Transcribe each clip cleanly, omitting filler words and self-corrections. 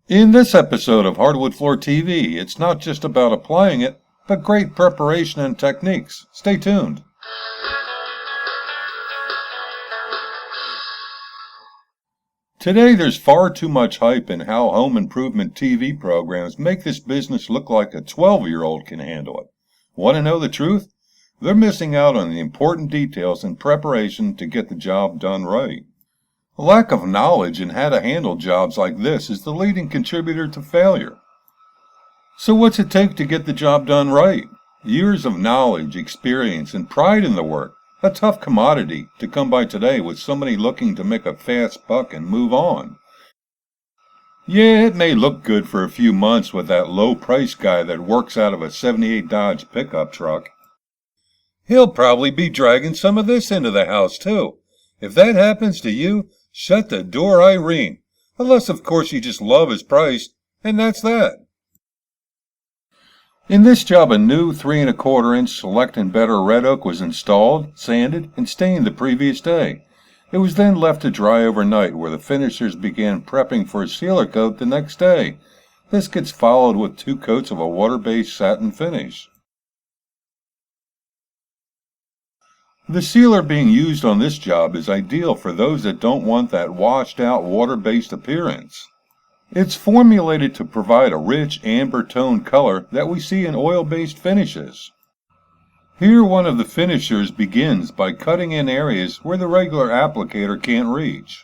In this episode of Hardwood Floor TV, it's not just about applying it, but great preparation and techniques. Stay tuned. Today there's far too much hype in how home improvement TV programs make this business look like a 12-year-old can handle it. Want to know the truth? They're missing out on the important details and preparation to get the job done right. A lack of knowledge in how to handle jobs like this is the leading contributor to failure. So what's it take to get the job done right? Years of knowledge, experience, and pride in the work. A tough commodity to come by today with somebody looking to make a fast buck and move on. Yeah, it may look good for a few months with that low-price guy that works out of a '78 Dodge pickup truck. He'll probably be dragging some of this into the house, too. If that happens to you, shut the door, Irene. Unless, of course, you just love his price, and that's that. In this job, a new 3 1/4-inch Select and Better red oak was installed, sanded, and stained the previous day. It was then left to dry overnight, where the finishers began prepping for a sealer coat the next day. This gets followed with 2 coats of a water-based satin finish. The sealer being used on this job is ideal for those that don't want that washed-out water-based appearance. It's formulated to provide a rich amber tone color that we see in oil-based finishes. Here one of the finishers begins by cutting in areas where the regular applicator can't reach.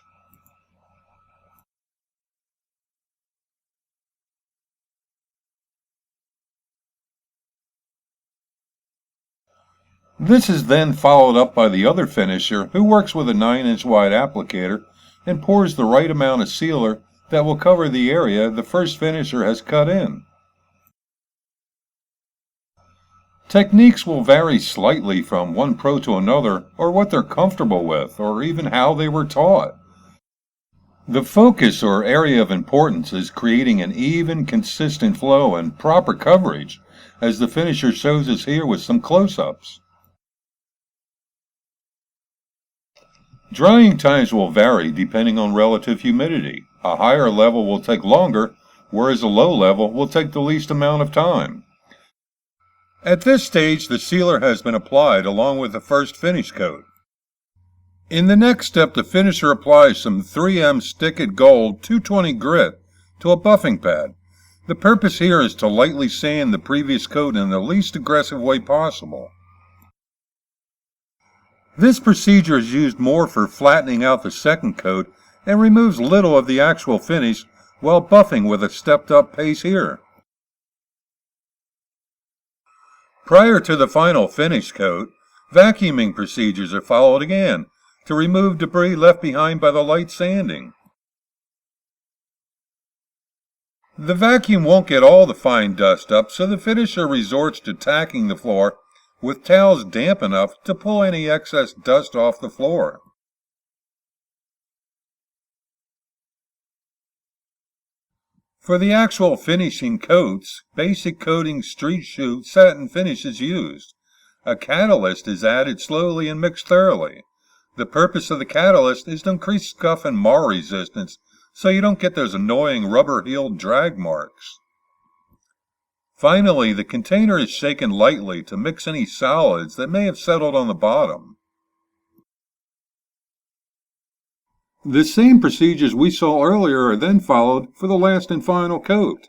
This is then followed up by the other finisher, who works with a 9-inch wide applicator and pours the right amount of sealer that will cover the area the first finisher has cut in. Techniques will vary slightly from one pro to another, or what they're comfortable with, or even how they were taught. The focus or area of importance is creating an even, consistent flow and proper coverage, as the finisher shows us here with some close-ups. Drying times will vary depending on relative humidity. A higher level will take longer, whereas a low level will take the least amount of time. At this stage, the sealer has been applied along with the first finish coat. In the next step, the finisher applies some 3M Stick-It Gold 220 grit to a buffing pad. The purpose here is to lightly sand the previous coat in the least aggressive way possible. This procedure is used more for flattening out the second coat and removes little of the actual finish while buffing with a stepped-up pace here. Prior to the final finish coat, vacuuming procedures are followed again to remove debris left behind by the light sanding. The vacuum won't get all the fine dust up, so the finisher resorts to tacking the floor with towels damp enough to pull any excess dust off the floor. For the actual finishing coats, basic coating street shoe satin finish is used. A catalyst is added slowly and mixed thoroughly. The purpose of the catalyst is to increase scuff and mar resistance so you don't get those annoying rubber-heeled drag marks. Finally, the container is shaken lightly to mix any solids that may have settled on the bottom. The same procedures we saw earlier are then followed for the last and final coat.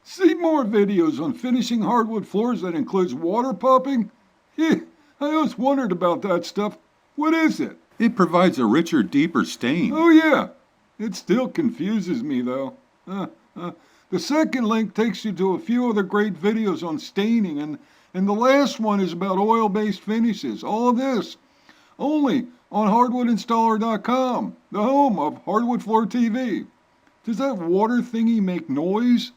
See more videos on finishing hardwood floors that includes water pumping? Yeah, I always wondered about that stuff. What is it? It provides a richer, deeper stain. Oh yeah, it still confuses me though. The second link takes you to a few other great videos on staining, and the last one is about oil-based finishes. All of this only on hardwoodinstaller.com, the home of Hardwood Floor TV. Does that water thingy make noise?